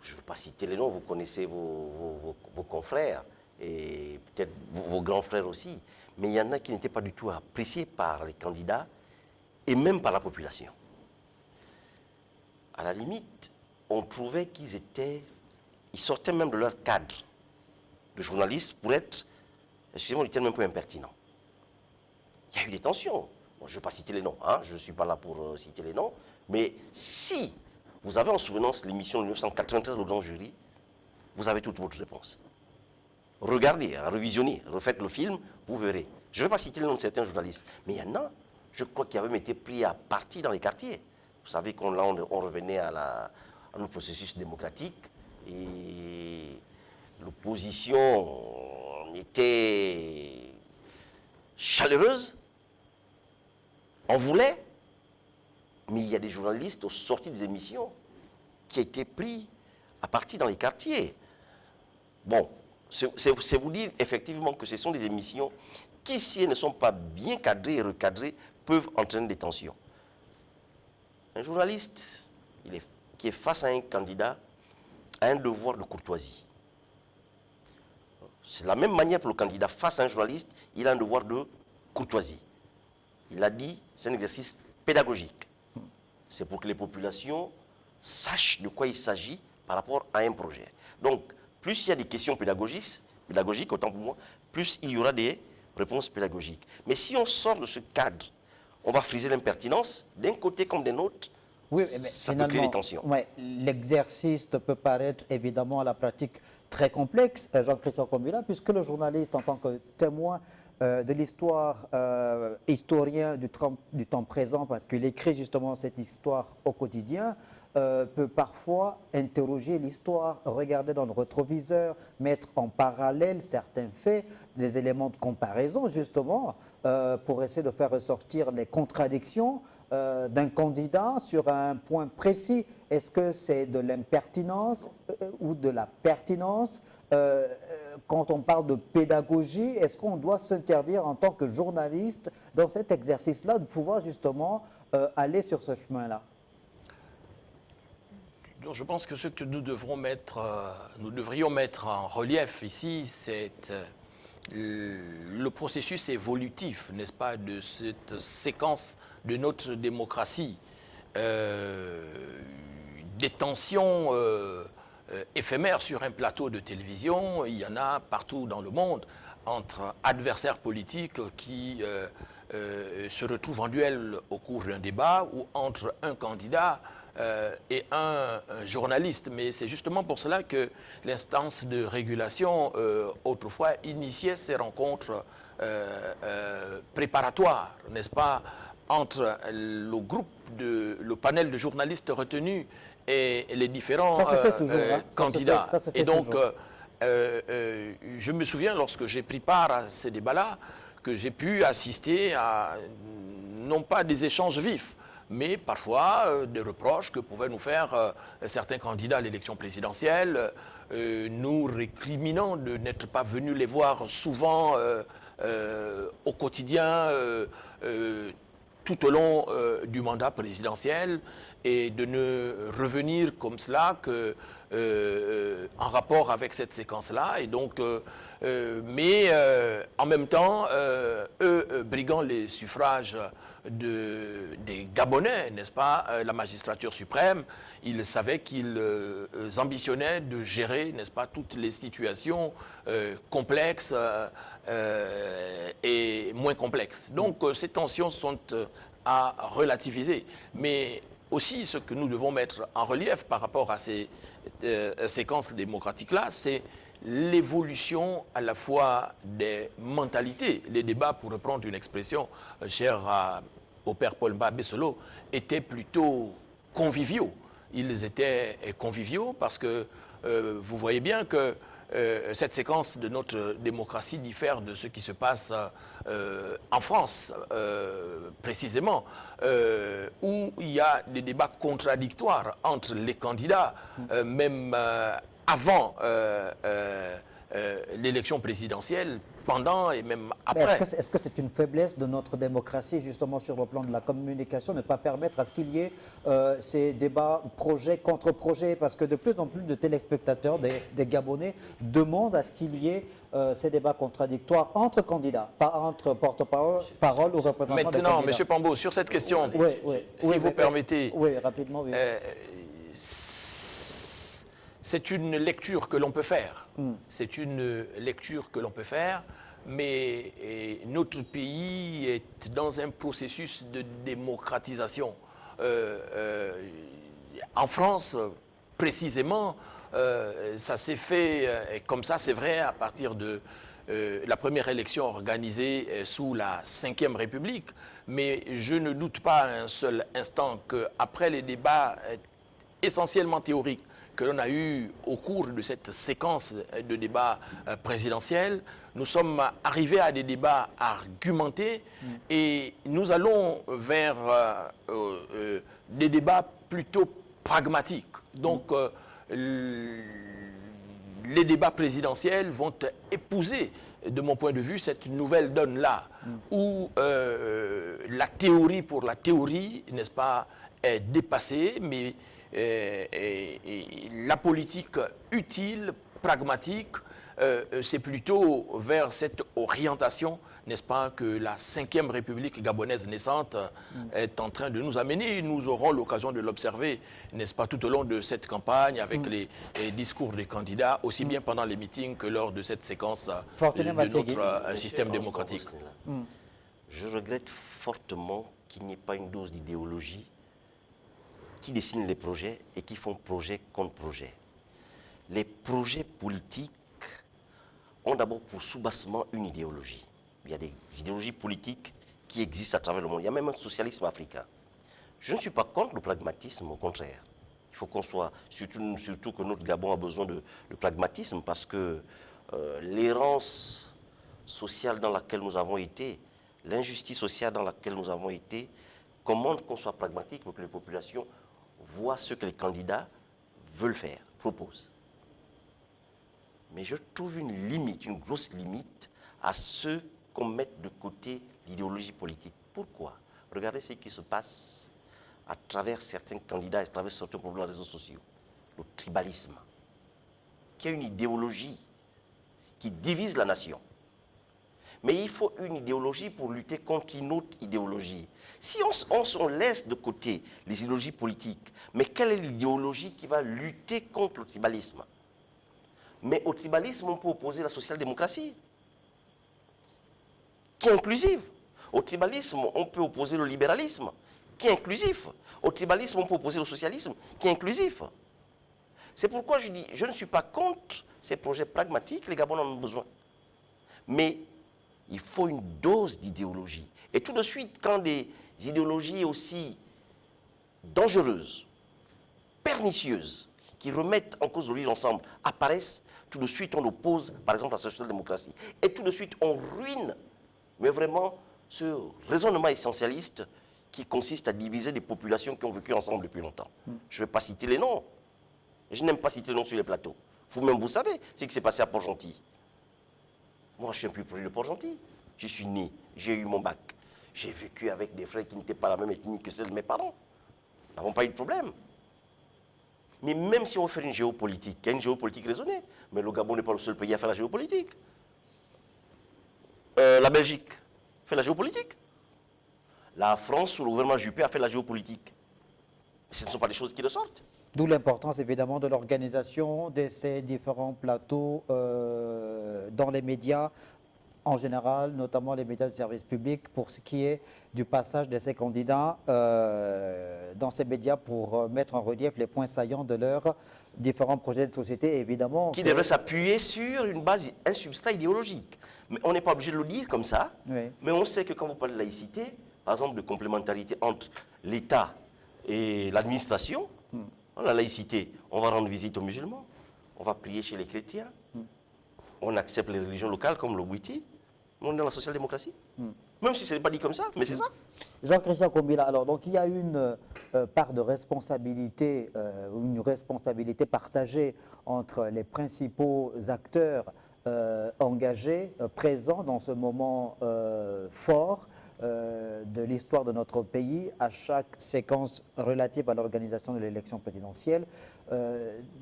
Je ne veux pas citer les noms, vous connaissez vos confrères et peut-être vos grands frères aussi. Mais il y en a qui n'étaient pas du tout appréciés par les candidats et même par la population. À la limite, on trouvait ils sortaient même de leur cadre de journalistes pour être, excusez-moi du terme, un peu impertinents. Il y a eu des tensions. Bon, je ne vais pas citer les noms, hein, je ne suis pas là pour citer les noms, mais si vous avez en souvenance l'émission de 1993, Le Grand Jury, vous avez toute votre réponse. Regardez, revisionnez, refaites le film, vous verrez. Je ne vais pas citer le nom de certains journalistes, mais il y en a, je crois, qui avaient été pris à partie dans les quartiers. Vous savez qu'on revenait à notre processus démocratique et l'opposition était chaleureuse. On voulait, mais il y a des journalistes aux sorties des émissions qui ont été pris à partie dans les quartiers. Bon, c'est vous dire effectivement que ce sont des émissions qui, si elles ne sont pas bien cadrées et recadrées, peuvent entraîner des tensions. Un journaliste qui est face à un candidat a un devoir de courtoisie. C'est la même manière pour le candidat face à un journaliste, il a un devoir de courtoisie. Il a dit, c'est un exercice pédagogique. C'est pour que les populations sachent de quoi il s'agit par rapport à un projet. Donc, plus il y a des questions pédagogiques, autant pour moi, plus il y aura des réponses pédagogiques. Mais si on sort de ce cadre, on va friser l'impertinence d'un côté comme d'un autre. Oui, ça peut créer des tensions. Ouais, l'exercice peut paraître évidemment à la pratique très complexe, Jean-Christophe Kombila, puisque le journaliste, en tant que témoin de l'histoire, historien du temps présent, parce qu'il écrit justement cette histoire au quotidien, peut parfois interroger l'histoire, regarder dans le rétroviseur, mettre en parallèle certains faits, des éléments de comparaison justement, pour essayer de faire ressortir les contradictions d'un candidat sur un point précis. Est-ce que c'est de l'impertinence ou de la pertinence? Quand on parle de pédagogie, est-ce qu'on doit s'interdire en tant que journaliste dans cet exercice-là de pouvoir justement aller sur ce chemin-là? Donc, je pense que ce que nous devrions mettre en relief ici, c'est le processus évolutif, n'est-ce pas, de cette séquence de notre démocratie. Des tensions éphémères sur un plateau de télévision, il y en a partout dans le monde, entre adversaires politiques qui se retrouvent en duel au cours d'un débat ou entre un candidat et un journaliste. Mais c'est justement pour cela que l'instance de régulation, autrefois, initiait ces rencontres préparatoires, n'est-ce pas, entre le panel de journalistes retenus et les différents candidats. Et donc, je me souviens, lorsque j'ai pris part à ces débats-là, que j'ai pu assister à, non pas des échanges vifs, mais parfois des reproches que pouvaient nous faire certains candidats à l'élection présidentielle, nous récriminant de n'être pas venus les voir souvent au quotidien, tout au long du mandat présidentiel, et de ne revenir comme cela que en rapport avec cette séquence-là. Et donc, mais en même temps, eux briguant les suffrages des Gabonais, n'est-ce pas, la magistrature suprême, ils savaient qu'ils ambitionnaient de gérer, n'est-ce pas, toutes les situations complexes et moins complexes. Donc, ces tensions sont à relativiser. Mais aussi, ce que nous devons mettre en relief par rapport à ces séquences démocratiques-là, c'est l'évolution à la fois des mentalités. Les débats, pour reprendre une expression chère au père Paul Mba Bessolo, étaient plutôt conviviaux. Ils étaient conviviaux parce que vous voyez bien que cette séquence de notre démocratie diffère de ce qui se passe en France, précisément, où il y a des débats contradictoires entre les candidats, même avant l'élection présidentielle, pendant et même après. Est-ce que c'est une faiblesse de notre démocratie, justement sur le plan de la communication, ne pas permettre à ce qu'il y ait ces débats projet contre projet? Parce que de plus en plus de téléspectateurs, des Gabonais, demandent à ce qu'il y ait ces débats contradictoires entre candidats, pas entre porte-parole ou représentants des candidats. Maintenant, M. Pambo, sur cette question, si vous permettez, rapidement, oui. C'est une lecture que l'on peut faire. C'est une lecture que l'on peut faire, mais notre pays est dans un processus de démocratisation. En France, précisément, ça s'est fait comme ça, c'est vrai, à partir de la première élection organisée sous la Ve République. Mais je ne doute pas un seul instant qu'après les débats essentiellement théoriques que l'on a eu au cours de cette séquence de débats présidentiels, nous sommes arrivés à des débats argumentés et nous allons vers des débats plutôt pragmatiques. Donc, les débats présidentiels vont épouser, de mon point de vue, cette nouvelle donne-là, où la théorie pour la théorie, n'est-ce pas, est dépassée, mais la politique utile, pragmatique, c'est plutôt vers cette orientation, n'est-ce pas, que la Ve République gabonaise naissante est en train de nous amener. Nous aurons l'occasion de l'observer, n'est-ce pas, tout au long de cette campagne, avec les discours des candidats, aussi bien pendant les meetings que lors de cette séquence de notre système démocratique. Je regrette fortement qu'il n'y ait pas une dose d'idéologie qui dessinent les projets et qui font projet contre projet. Les projets politiques ont d'abord pour sous-bassement une idéologie. Il y a des idéologies politiques qui existent à travers le monde. Il y a même un socialisme africain. Je ne suis pas contre le pragmatisme, au contraire. Il faut qu'on soit, surtout que notre Gabon a besoin de pragmatisme, parce que l'errance sociale dans laquelle nous avons été, l'injustice sociale dans laquelle nous avons été, commande qu'on soit pragmatique pour que les populations voient ce que les candidats veulent faire, proposent. Mais je trouve une limite, une grosse limite à ceux qu'on mette de côté l'idéologie politique. Pourquoi? Regardez ce qui se passe à travers certains candidats, à travers certains problèmes des réseaux sociaux. le tribalisme, qui est une idéologie qui divise la nation. Mais il faut une idéologie pour lutter contre une autre idéologie. Si on laisse de côté les idéologies politiques, mais quelle est l'idéologie qui va lutter contre le tribalisme? Mais au tribalisme, on peut opposer la social-démocratie, qui est inclusive. Au tribalisme, on peut opposer le libéralisme, qui est inclusif. Au tribalisme, on peut opposer le socialisme, qui est inclusif. C'est pourquoi je dis, je ne suis pas contre ces projets pragmatiques, les Gabonais en ont besoin. Mais il faut une dose d'idéologie. Et tout de suite, quand des idéologies aussi dangereuses, pernicieuses, qui remettent en cause le vivre ensemble, apparaissent, tout de suite on oppose, par exemple, la social-démocratie. Et tout de suite on ruine, mais vraiment, ce raisonnement essentialiste qui consiste à diviser des populations qui ont vécu ensemble depuis longtemps. Je ne vais pas citer les noms. Je n'aime pas citer les noms sur les plateaux. Vous-même, vous savez ce qui s'est passé à Port-Gentil. Moi, je suis un peu proche de Port-Gentil. Je suis né, j'ai eu mon bac. J'ai vécu avec des frères qui n'étaient pas la même ethnie que celle de mes parents. Nous n'avons pas eu de problème. Mais même si on fait une géopolitique, il y a une géopolitique raisonnée, mais le Gabon n'est pas le seul pays à faire la géopolitique. La Belgique fait la géopolitique. La France, sous le gouvernement Juppé, a fait la géopolitique. Mais ce ne sont pas des choses qui ressortent. D'où l'importance évidemment de l'organisation de ces différents plateaux dans les médias en général, notamment les médias de service public, pour ce qui est du passage de ces candidats dans ces médias pour mettre en relief les points saillants de leurs différents projets de société, évidemment. Qui devraient s'appuyer sur une base, un substrat idéologique. Mais on n'est pas obligé de le dire comme ça, Oui. mais on sait que quand vous parlez de laïcité, par exemple de complémentarité entre l'État et l'administration, la laïcité, on va rendre visite aux musulmans, on va prier chez les chrétiens, on accepte les religions locales comme le Bouiti, on est dans la social-démocratie. Même si ce n'est pas dit comme ça, mais c'est ça. Jean-Christian Kombila, alors donc il y a une part de responsabilité, une responsabilité partagée entre les principaux acteurs engagés, présents dans ce moment fort de l'histoire de notre pays à chaque séquence relative à l'organisation de l'élection présidentielle,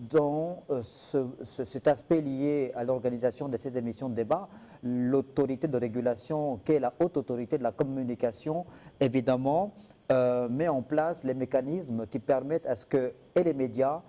dans cet aspect lié à l'organisation de ces émissions de débat, l'autorité de régulation qu'est la haute autorité de la communication, évidemment, met en place les mécanismes qui permettent à ce que et les médias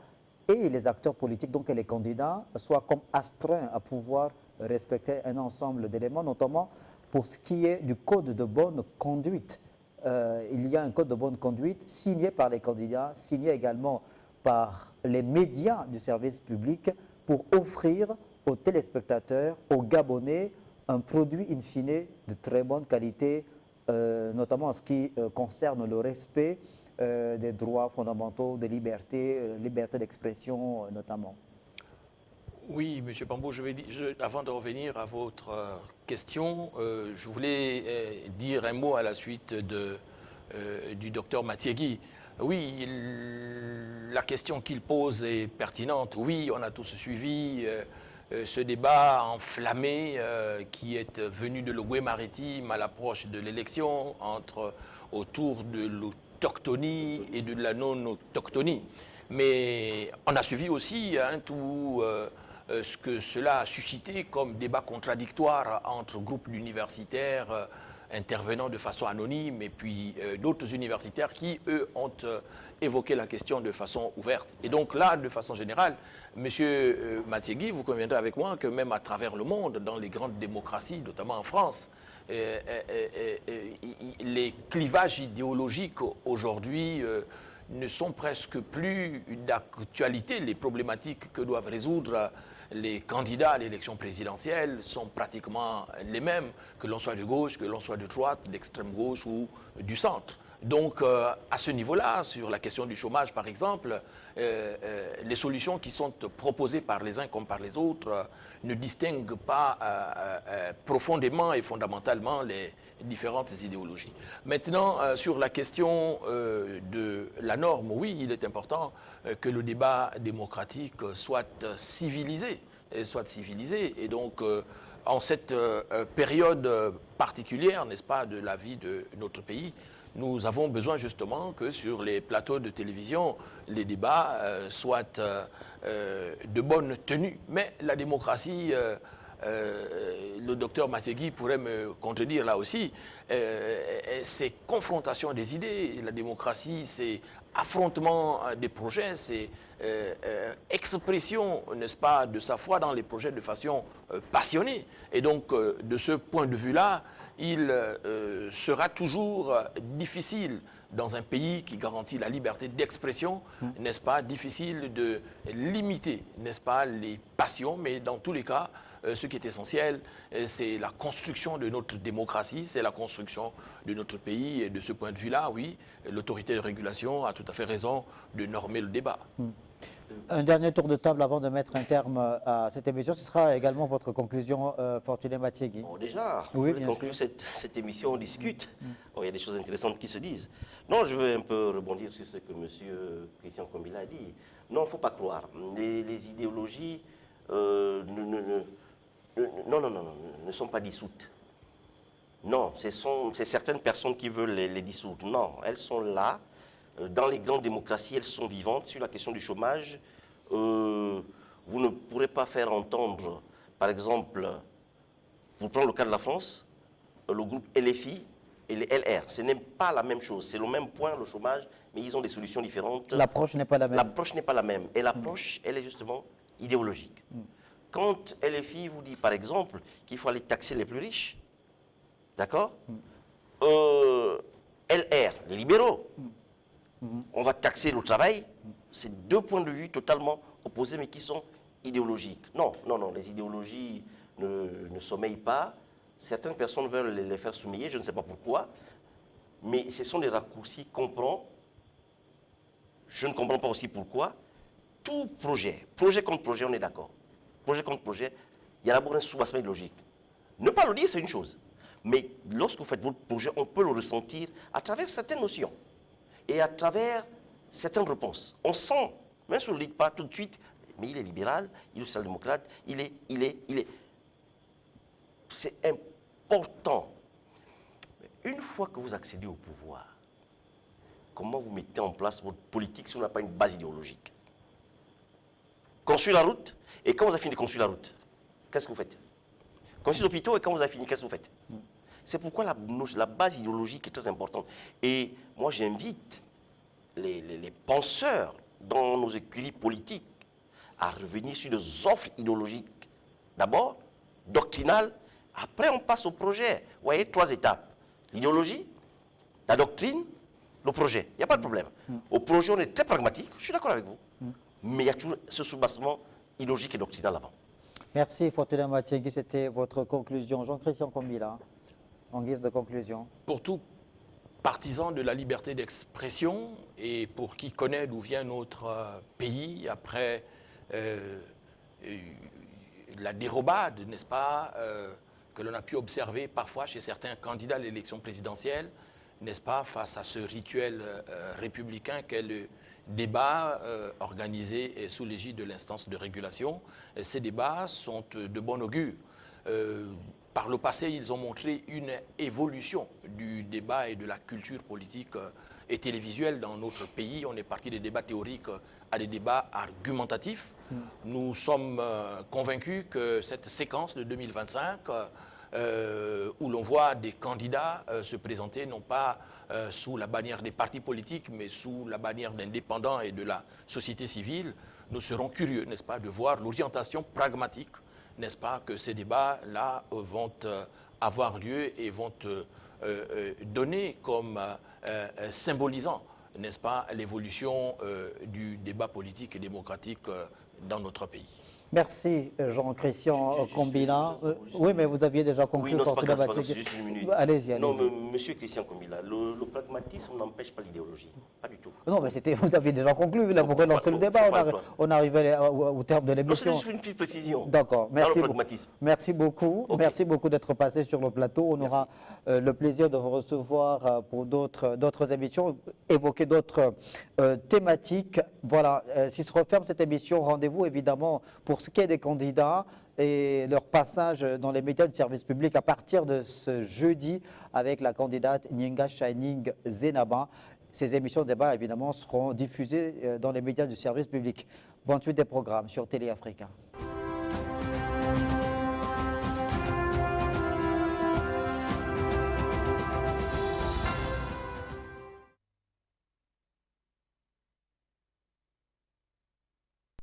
et les acteurs politiques, donc et les candidats, soient comme astreints à pouvoir respecter un ensemble d'éléments, notamment pour ce qui est du code de bonne conduite. Il y a un code de bonne conduite signé par les candidats, signé également par les médias du service public pour offrir aux téléspectateurs, aux Gabonais, un produit in fine de très bonne qualité, notamment en ce qui concerne le respect des droits fondamentaux, des libertés, liberté d'expression notamment. Oui, M. Bambou, avant de revenir à votre question, je voulais dire un mot à la suite du docteur Matiegui. Oui, la question qu'il pose est pertinente. Oui, on a tous suivi ce débat enflammé qui est venu de l'Ogooué-Maritime à l'approche de l'élection autour de l'autochtonie et de la non-autochtonie. Mais on a suivi aussi tout ce que cela a suscité comme débat contradictoire entre groupes universitaires intervenant de façon anonyme et puis d'autres universitaires qui, eux, ont évoqué la question de façon ouverte. Et donc là, de façon générale, M. Matiegui, vous conviendrez avec moi que même à travers le monde, dans les grandes démocraties, notamment en France, les clivages idéologiques aujourd'hui ne sont presque plus d'actualité. Les problématiques que doivent résoudre les candidats à l'élection présidentielle sont pratiquement les mêmes, que l'on soit de gauche, que l'on soit de droite, d'extrême gauche ou du centre. Donc, à ce niveau-là, sur la question du chômage, par exemple, les solutions qui sont proposées par les uns comme par les autres ne distinguent pas profondément et fondamentalement les différentes idéologies. Maintenant, sur la question de la norme, oui, il est important que le débat démocratique soit civilisé. Et donc, en cette période particulière, n'est-ce pas, de la vie de notre pays, nous avons besoin justement que sur les plateaux de télévision, les débats soient de bonne tenue. Mais la démocratie, le docteur Mategui pourrait me contredire là aussi, c'est confrontation des idées. La démocratie, c'est affrontement des projets, c'est expression, n'est-ce pas, de sa foi dans les projets de façon passionnée. Et donc, de ce point de vue-là, il sera toujours difficile dans un pays qui garantit la liberté d'expression, n'est-ce pas, difficile de limiter, n'est-ce pas, les passions, mais dans tous les cas, ce qui est essentiel, c'est la construction de notre démocratie, c'est la construction de notre pays. Et de ce point de vue-là, oui, l'autorité de régulation a tout à fait raison de normer le débat. Un dernier tour de table avant de mettre un terme à cette émission. Ce sera également votre conclusion, Fortuné Matiégui. Bon, déjà, Oui, pour bien conclure cette émission, on discute. Bon, il y a des choses intéressantes qui se disent. Non, je veux un peu rebondir sur ce que M. Christian Kombila a dit. Non, il ne faut pas croire. Les idéologies ne sont pas dissoutes. Non, c'est certaines personnes qui veulent les dissoudre. Non, elles sont là. Dans les grandes démocraties, elles sont vivantes. Sur la question du chômage, vous ne pourrez pas faire entendre, par exemple, pour prendre le cas de la France, le groupe LFI et les LR. Ce n'est pas la même chose. C'est le même point, le chômage, mais ils ont des solutions différentes. L'approche n'est pas la même. L'approche n'est pas la même. Et l'approche, elle est justement idéologique. Quand LFI vous dit, par exemple, qu'il faut aller taxer les plus riches, d'accord, LR, les libéraux, on va taxer le travail, c'est deux points de vue totalement opposés, mais qui sont idéologiques. Non, les idéologies ne sommeillent pas. Certaines personnes veulent les faire sommeiller, je ne sais pas pourquoi, mais ce sont des raccourcis qu'on prend. Je ne comprends pas aussi pourquoi. Tout projet contre projet, on est d'accord. Projet contre projet, il y a d'abord un sous-aspect logique. Ne pas le dire, c'est une chose. Mais lorsque vous faites votre projet, on peut le ressentir à travers certaines notions et à travers certaines réponses. On sent, même si on ne le dit pas tout de suite, mais il est libéral, il est social-démocrate, il est. C'est important. Mais une fois que vous accédez au pouvoir, comment vous mettez en place votre politique si on n'a pas une base idéologique? Construire la route, et quand vous avez fini de construire la route, qu'est-ce que vous faites? Construire l'hôpital, et quand vous avez fini, qu'est-ce que vous faites? C'est pourquoi la base idéologique est très importante. Et moi, j'invite les penseurs dans nos écuries politiques à revenir sur des offres idéologiques. D'abord, doctrinales, après on passe au projet. Vous voyez, 3 étapes. L'idéologie, la doctrine, le projet. Il n'y a pas de problème. Au projet, on est très pragmatique, je suis d'accord avec vous. Mais il y a toujours ce soubassement idéologique et doctrinal avant. Merci, Fortuné Matiégui. C'était votre conclusion. Jean-Christian Kombila, en guise de conclusion. Pour tout partisan de la liberté d'expression et pour qui connaît d'où vient notre pays après la dérobade, n'est-ce pas, que l'on a pu observer parfois chez certains candidats à l'élection présidentielle, n'est-ce pas, face à ce rituel républicain qu'est le débat organisé sous l'égide de l'instance de régulation. Ces débats sont de bon augure. Par le passé, ils ont montré une évolution du débat et de la culture politique et télévisuelle dans notre pays. On est parti des débats théoriques à des débats argumentatifs. Nous sommes convaincus que cette séquence de 2025, où l'on voit des candidats se présenter non pas sous la bannière des partis politiques, mais sous la bannière d'indépendants et de la société civile, nous serons curieux, n'est-ce pas, de voir l'orientation pragmatique, n'est-ce pas, que ces débats-là vont avoir lieu et vont donner comme symbolisant, n'est-ce pas, l'évolution du débat politique et démocratique dans notre pays. Merci, Jean-Christian Kombila. Oui, mais vous aviez déjà conclu. Oui, non, c'est pas grave, c'est juste une minute. Allez-y. Non, mais monsieur Christian Kombila, le pragmatisme n'empêche pas l'idéologie. Pas du tout. Non, mais vous aviez déjà conclu. Là, vous relancez le débat. On arrivait au terme de l'émission. Non, c'est juste une petite précision. D'accord. Merci. Dans le pragmatisme. Merci beaucoup. Okay. Merci beaucoup d'être passé sur le plateau. On aura le plaisir de vous recevoir pour d'autres émissions. évoquer d'autres thématiques. Voilà, s'il se referme cette émission, rendez-vous évidemment pour ce qui est des candidats et leur passage dans les médias du service public à partir de ce jeudi avec la candidate Nyenga Shining Zenaba. Ces émissions de débat, évidemment, seront diffusées dans les médias du service public. Bonne suite des programmes sur Télé Africa.